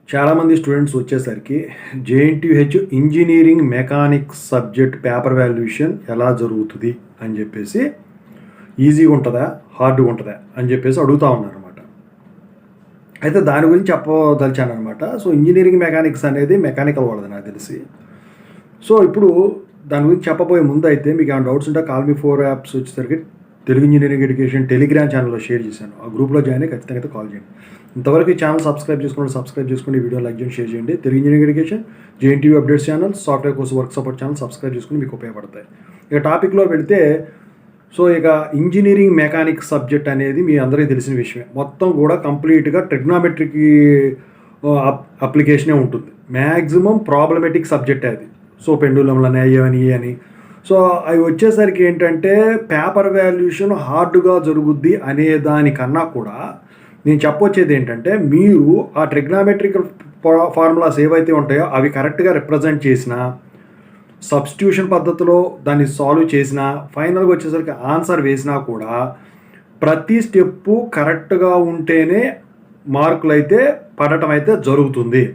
చాలామంది స్టూడెంట్స్ వచ్చేసరికి JNTUH engineering mechanics subject paper valuation ఎలా జరుగుతుంది అని చెప్పేసి ఈజీగా ఉంటుందా హార్డ్గా ఉంటుందా అని చెప్పేసి అడుగుతూ ఉన్నారన్నమాట. అయితే దాని గురించి చెప్పదలిచాను అనమాట. సో ఇంజనీరింగ్ మెకానిక్స్ అనేది మెకానికల్ వాళ్ళది నాకు తెలిసి. సో ఇప్పుడు దాని గురించి చెప్పబోయే ముందు అయితే మీకు ఏమైనా డౌట్స్ ఉంటే కాల్ మీ 4 యాప్స్ వచ్చేసరికి తెలుగు ఇంజనీరింగ్ ఎడ్యుకేషన్ టెలిగ్రామ్ ఛానల్లో షేర్ చేశాను. ఆ గ్రూప్లో జాయిన్ అయ్యి ఖచ్చితంగా అయితే కాల్ చేయండి. ఇంతవరకు ఈ ఛానల్ సబ్స్క్రైబ్ చేసుకోండి, వీడియో లైక్ చేయండి, షేర్ చేయండి. Telugu engineering education, JNTU updates channel, software course work support channel subscribe చేసుకుని మీకు ఉపయోగపడతాయి. ఇక టాపిక్లో వెళితే సో ఇక ఇంజనీరింగ్ మెకానిక్స్ సబ్జెక్ట్ అనేది మీ అందరికీ తెలిసిన విషయమే. మొత్తం కూడా కంప్లీట్గా ట్రిగ్నామెట్రిక్ అప్లికేషనే ఉంటుంది. మ్యాక్సిమం ప్రాబ్లమెటిక్ సబ్జెక్టే అది. సో పెండులంలని అయ్యని అని సో అవి వచ్చేసరికి ఏంటంటే పేపర్ వాల్యుయేషన్ హార్డ్గా జరుగుద్ది అనే దానికన్నా కూడా నేను చెప్పొచ్చేది ఏంటంటే మీరు ఆ ట్రిగ్నామెట్రికల్ ఫార్ములాస్ ఏవైతే ఉంటాయో అవి కరెక్ట్గా రిప్రజెంట్ చేసినా, సబ్స్టిట్యూషన్ పద్ధతిలో దాన్ని సాల్వ్ చేసినా, ఫైనల్గా వచ్చేసరికి ఆన్సర్ వేసినా కూడా ప్రతి స్టెప్పు కరెక్ట్గా ఉంటేనే మార్కులు అయితే పడటం అయితే జరుగుతుంది.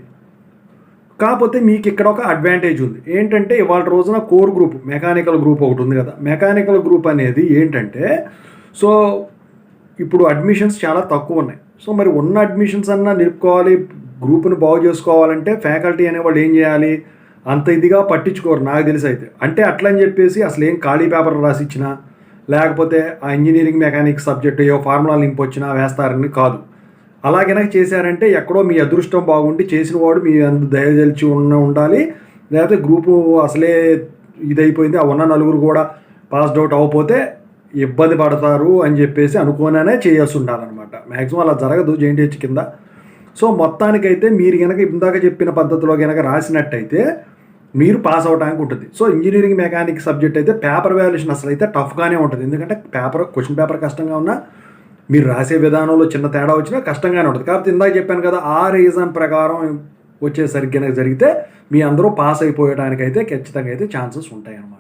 కాకపోతే మీకు ఇక్కడ ఒక అడ్వాంటేజ్ ఉంది. ఏంటంటే ఇవాళ రోజున కోర్ గ్రూప్ మెకానికల్ గ్రూప్ ఒకటి ఉంది కదా. మెకానికల్ గ్రూప్ అనేది ఏంటంటే సో ఇప్పుడు అడ్మిషన్స్ చాలా తక్కువ ఉన్నాయి. సో మరి ఉన్న అడ్మిషన్స్ అన్నా నిలుపుకోవాలి, గ్రూప్ని బాగు చేసుకోవాలంటే ఫ్యాకల్టీ అనేవాళ్ళు ఏం చేయాలి, అంత ఇదిగా పట్టించుకోరు నాకు తెలిసి అయితే. అంటే అట్లా అని చెప్పేసి అసలు ఏం ఖాళీ పేపర్ రాసిచ్చినా లేకపోతే ఆ ఇంజనీరింగ్ మెకానిక్స్ సబ్జెక్ట్ ఏ ఫార్ములాలు నింపొచ్చినా వేస్తారని కాదు. అలాగైనా చేశారంటే ఎక్కడో మీ అదృష్టం బాగుండి చేసిన వాడు మీ దయదలిచి ఉండాలి, లేకపోతే గ్రూపు అసలే ఇదైపోయింది, ఆ ఉన్న నలుగురు కూడా పాస్డ్ అవుట్ అవ్వకపోతే ఇబ్బంది పడతారు అని చెప్పేసి అనుకోనే చేయాల్సి ఉండాలన్నమాట. మ్యాక్సిమం అలా జరగదు జేఎన్టీహెచ్ కింద. సో మొత్తానికైతే మీరు కనుక ఇందాక చెప్పిన పద్ధతిలో కనుక రాసినట్టయితే మీరు పాస్ అవడానికి ఉంటుంది. సో ఇంజనీరింగ్ మెకానిక్స్ సబ్జెక్ట్ అయితే పేపర్ వాల్యుయేషన్ అసలు అయితే టఫ్గానే ఉంటుంది. ఎందుకంటే క్వశ్చన్ పేపర్ కష్టంగా ఉన్నా, మీరు రాసే విధానంలో చిన్న తేడా వచ్చినా కష్టంగానే ఉంటుంది. కాకపోతే ఇందాక చెప్పాను కదా, ఆ రీజన్ ప్రకారం వచ్చేసరికి కనుక జరిగితే మీ అందరూ పాస్ అయిపోయడానికైతే ఖచ్చితంగా అయితే ఛాన్సెస్ ఉంటాయి అన్నమాట.